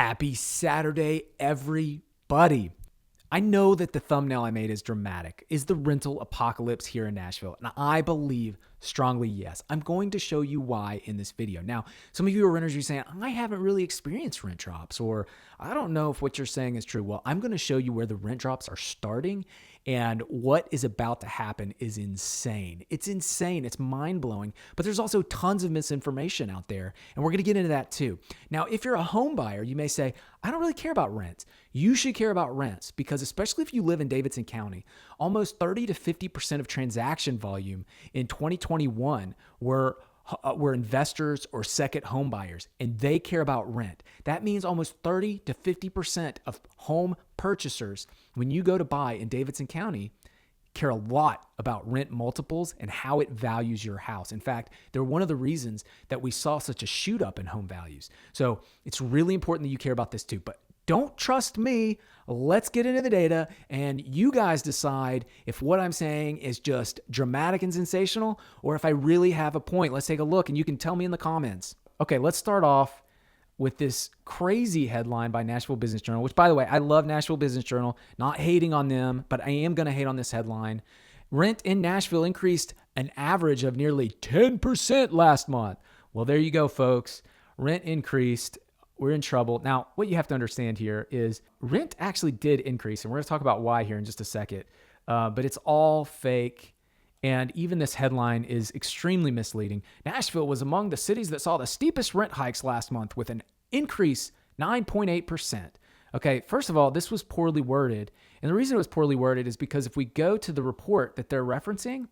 Happy Saturday, everybody. I know that the thumbnail I made is dramatic. Is the rental apocalypse here in Nashville? And I believe strongly yes. I'm going to show you why in this video. Now, some of you are renters, you're saying, I haven't really experienced rent drops, or I don't know if what you're saying is true. Well, I'm going to show you where the rent drops are starting, and what is about to happen is insane. It's insane. It's mind-blowing. But there's also tons of misinformation out there, and we're going to get into that too. Now, if you're a home buyer, you may say, I don't really care about rents. You should care about rents because especially if you live in Davidson County, almost 30 to 50% of transaction volume in 2021 were investors or second home buyers, and they care about rent. That means almost 30 to 50% of home purchasers, when you go to buy in Davidson County, care a lot about rent multiples and how it values your house. In fact, they're one of the reasons that we saw such a shoot up in home values. So it's really important that you care about this too. But don't trust me. Let's get into the data and you guys decide if what I'm saying is just dramatic and sensational or if I really have a point. Let's take a look and you can tell me in the comments. Okay, let's start off with this crazy headline by Nashville Business Journal, which, by the way, I love Nashville Business Journal, not hating on them, but I am going to hate on this headline. Rent in Nashville increased an average of nearly 10% last month. Well, there you go, folks. Rent increased. We're in trouble. Now, what you have to understand here is rent actually did increase, and we're going to talk about why here in just a second, but it's all fake. And even this headline is extremely misleading. Nashville was among the cities that saw the steepest rent hikes last month with an increase 9.8%. Okay, first of all, this was poorly worded. And the reason it was poorly worded is because if we go to the report that they're referencing,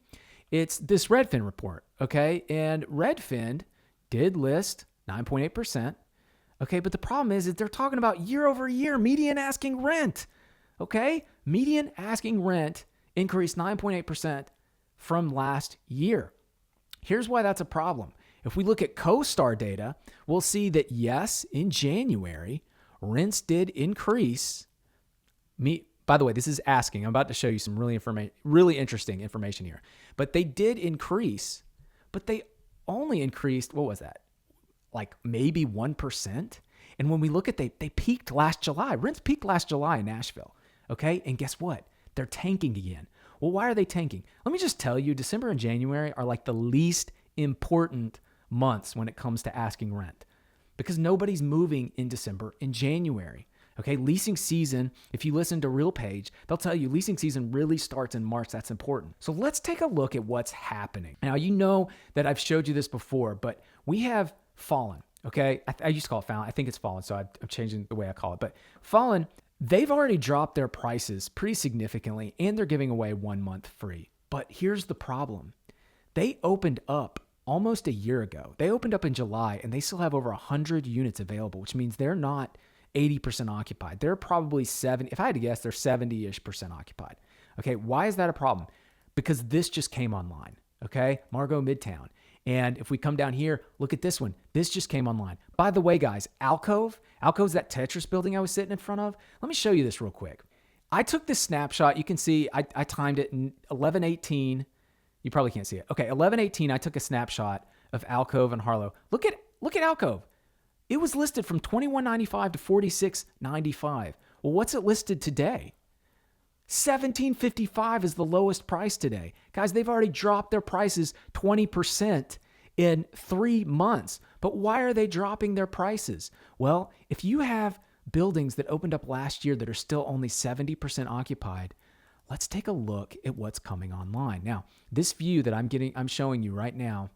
it's this Redfin report, okay? And Redfin did list 9.8%. Okay, but the problem is that they're talking about year over year median asking rent, okay? Median asking rent increased 9.8% from last year. Here's why that's a problem. If we look at CoStar data, we'll see that yes, in January, rents did increase. By the way, this is asking. I'm about to show you some really interesting information here. But they did increase, but they only increased, what was that? Like maybe 1%. And when we look at they peaked last July. Rents peaked last July in Nashville. Okay. And guess what? They're tanking again. Well, why are they tanking? Let me just tell you, December and January are like the least important months when it comes to asking rent because nobody's moving in December and January. Okay. Leasing season, if you listen to RealPage, they'll tell you leasing season really starts in March. That's important. So let's take a look at what's happening. Now, you know that I've showed you this before, but we have Fallen. Okay. I used to call it Fallen. I think it's Fallen. So I'm changing the way I call it, but Fallen, they've already dropped their prices pretty significantly and they're giving away 1 month free. But here's the problem. They opened up almost a year ago. They opened up in July and they still have over 100 units available, which means they're not 80% occupied. They're probably 70. If I had to guess, they're 70-ish% occupied. Okay. Why is that a problem? Because this just came online. Okay. Margot Midtown. And if we come down here, look at this one. This just came online. By the way, guys, Alcove's that Tetris building I was sitting in front of. Let me show you this real quick. I took this snapshot. You can see I timed it in 11:18. You probably can't see it. Okay, 11:18. I took a snapshot of Alcove and Harlow. Look at Alcove. It was listed from $21.95 to $46.95. Well, what's it listed today? $17.55 is the lowest price today. Guys, they've already dropped their prices 20% in 3 months. But why are they dropping their prices? Well, if you have buildings that opened up last year that are still only 70% occupied, let's take a look at what's coming online. Now, this view that I'm showing you right now,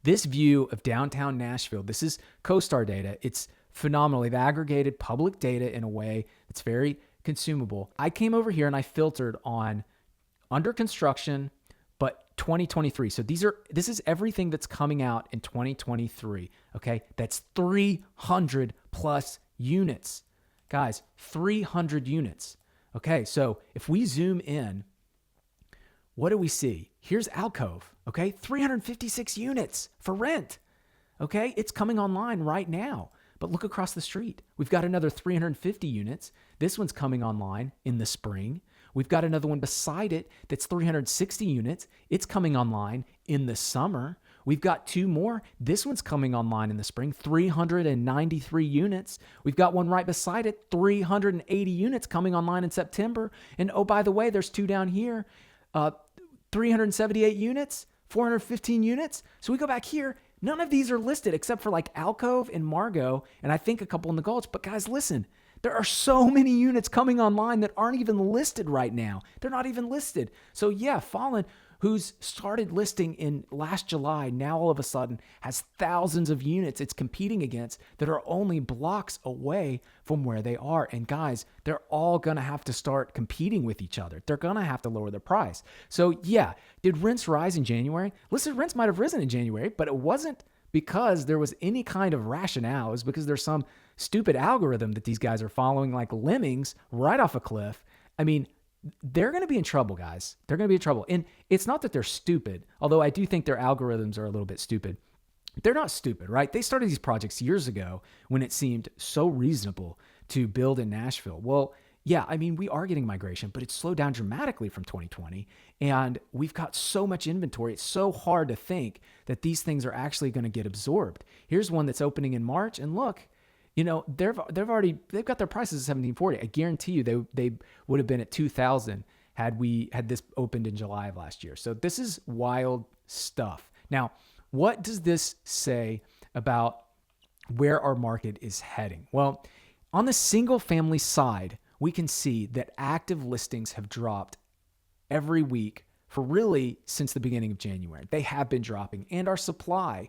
this view of downtown Nashville, this is CoStar data. It's phenomenal. They've aggregated public data in a way that's very consumable. I came over here and I filtered on under construction, but 2023. So this is everything that's coming out in 2023. Okay. That's 300 plus units, guys, 300 units. Okay. So if we zoom in, what do we see? Here's Alcove. Okay. 356 units for rent. Okay. It's coming online right now. But look across the street. We've got another 350 units. This one's coming online in the spring. We've got another one beside it that's 360 units. It's coming online in the summer. We've got 2 more. This one's coming online in the spring, 393 units. We've got one right beside it, 380 units coming online in September. And oh, by the way, there's 2 down here, 378 units, 415 units. So we go back here. None of these are listed except for like Alcove and Margot, and I think a couple in the Gulch. But guys, listen, there are so many units coming online that aren't even listed right now. They're not even listed. So yeah, Fallen, who's started listing in last July, now all of a sudden has thousands of units it's competing against that are only blocks away from where they are. And guys, they're all going to have to start competing with each other. They're going to have to lower their price. So yeah, did rents rise in January? Listed rents might have risen in January, but it wasn't because there was any kind of rationale. It was because there's some stupid algorithm that these guys are following like lemmings right off a cliff. I mean, they're going to be in trouble, guys. They're going to be in trouble. And it's not that they're stupid, although I do think their algorithms are a little bit stupid. They're not stupid, right? They started these projects years ago when it seemed so reasonable to build in Nashville. Well, yeah, I mean, we are getting migration, but it's slowed down dramatically from 2020. And we've got so much inventory. It's so hard to think that these things are actually going to get absorbed. Here's one that's opening in March. And look, you know, they've got their prices at 1740. I guarantee you they would have been at 2000 had this opened in July of last year. So this is wild stuff. Now, what does this say about where our market is heading? Well, on the single family side, we can see that active listings have dropped every week for really since the beginning of January. They have been dropping, and our supply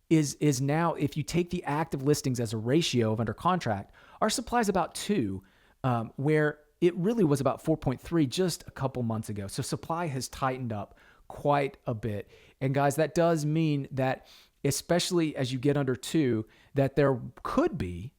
is now, if you take the active listings as a ratio of under contract, our supply is about 2, where it really was about 4.3 just a couple months ago. So supply has tightened up quite a bit. And guys, that does mean that, especially as you get under 2, that there could be,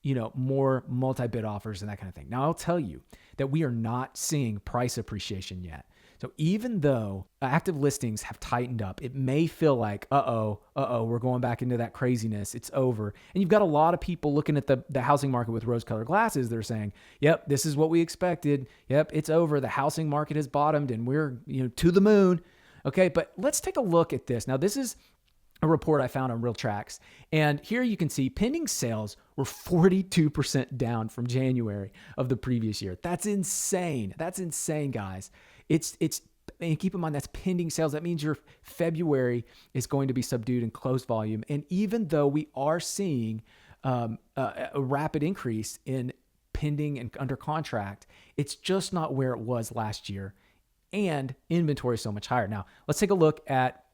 you know, more multi-bid offers and that kind of thing. Now, I'll tell you that we are not seeing price appreciation yet. So even though active listings have tightened up, it may feel like, we're going back into that craziness. It's over. And you've got a lot of people looking at the housing market with rose-colored glasses. They're saying, yep, this is what we expected. Yep, it's over. The housing market has bottomed and we're, to the moon. Okay, but let's take a look at this. Now, this is a report I found on RealTracs. And here you can see pending sales were 42% down from January of the previous year. That's insane. That's insane, guys. And keep in mind, that's pending sales. That means your February is going to be subdued in closed volume. And even though we are seeing a rapid increase in pending and under contract, it's just not where it was last year. And inventory is so much higher. Now, let's take a look at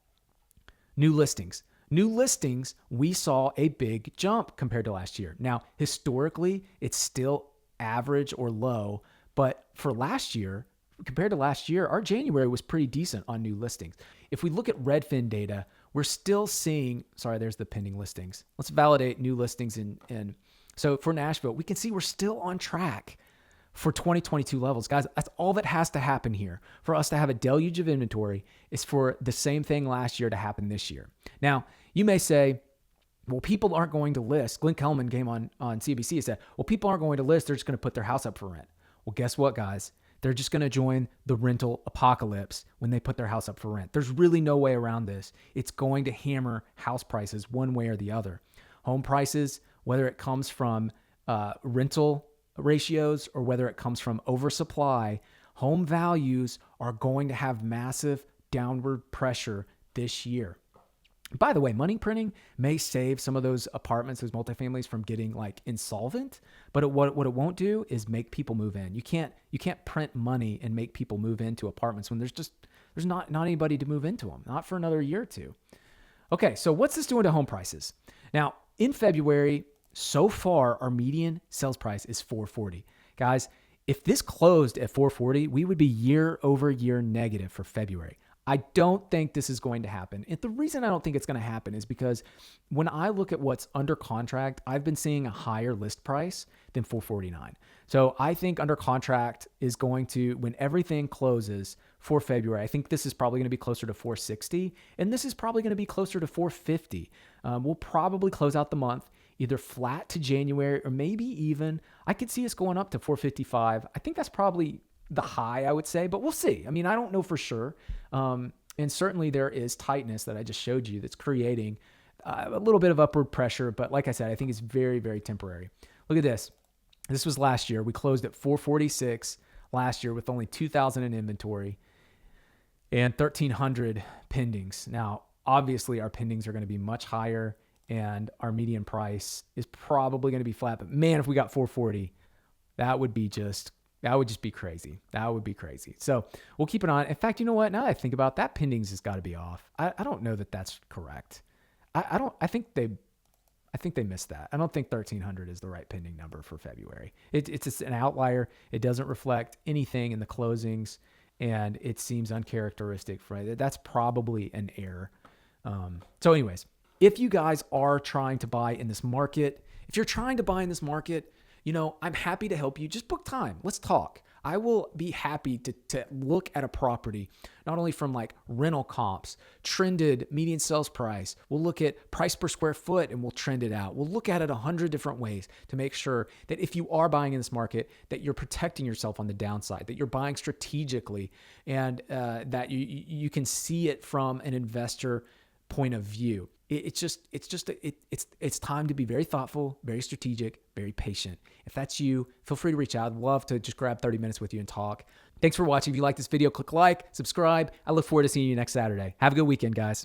new listings. New listings, we saw a big jump compared to last year. Now, historically, it's still average or low, but for last year, compared to last year, our January was pretty decent on new listings. If we look at Redfin data, we're still seeing, there's the pending listings. Let's validate new listings in. So for Nashville, we can see we're still on track for 2022 levels. Guys, that's all that has to happen here for us to have a deluge of inventory is for the same thing last year to happen this year. Now, you may say, well, people aren't going to list. Glenn Kelman came on CBC and said, well, people aren't going to list. They're just going to put their house up for rent. Well, guess what, guys? They're just going to join the rental apocalypse when they put their house up for rent. There's really no way around this. It's going to hammer house prices one way or the other. Home prices, whether it comes from rental ratios or whether it comes from oversupply, home values are going to have massive downward pressure this year. By the way, money printing may save some of those apartments, those multifamilies from getting like insolvent, but what it won't do is make people move in. You can't print money and make people move into apartments when there's not anybody to move into them, not for another year or two. Okay, so what's this doing to home prices? Now, in February, so far, our median sales price is $440. Guys, if this closed at $440, we would be year over year negative for February. I don't think this is going to happen. And the reason I don't think it's going to happen is because when I look at what's under contract, I've been seeing a higher list price than $449. So I think under contract is going to, when everything closes for February, I think this is probably going to be closer to $460, and this is probably going to be closer to $450. We'll probably close out the month either flat to January, or maybe even, I could see us going up to $455. I think that's probably the high, I would say, but we'll see. I mean, I don't know for sure. And certainly there is tightness that I just showed you that's creating a little bit of upward pressure. But like I said, I think it's very, very temporary. Look at this. This was last year. We closed at 446 last year with only 2,000 in inventory and 1,300 pendings. Now, obviously, our pendings are going to be much higher and our median price is probably going to be flat. But man, if we got 440, that would just be crazy. That would be crazy. So we'll keep it on. In fact, you know what? Now that I think about that, pendings has got to be off. I don't know that that's correct. I think they missed that. I don't think 1,300 is the right pending number for February. It's just an outlier. It doesn't reflect anything in the closings, and it seems uncharacteristic. That's probably an error. So anyways, if you guys are trying to buy in this market, I'm happy to help you. Just book time. Let's talk. I will be happy to look at a property, not only from like rental comps, trended median sales price. We'll look at price per square foot and we'll trend it out. We'll look at it 100 different ways to make sure that if you are buying in this market, that you're protecting yourself on the downside, that you're buying strategically, and that you can see it from an investor point of view. It's time to be very thoughtful, very strategic, very patient. If that's you, feel free to reach out. I'd love to just grab 30 minutes with you and talk. Thanks for watching. If you like this video, click like, subscribe. I look forward to seeing you next Saturday. Have a good weekend, guys.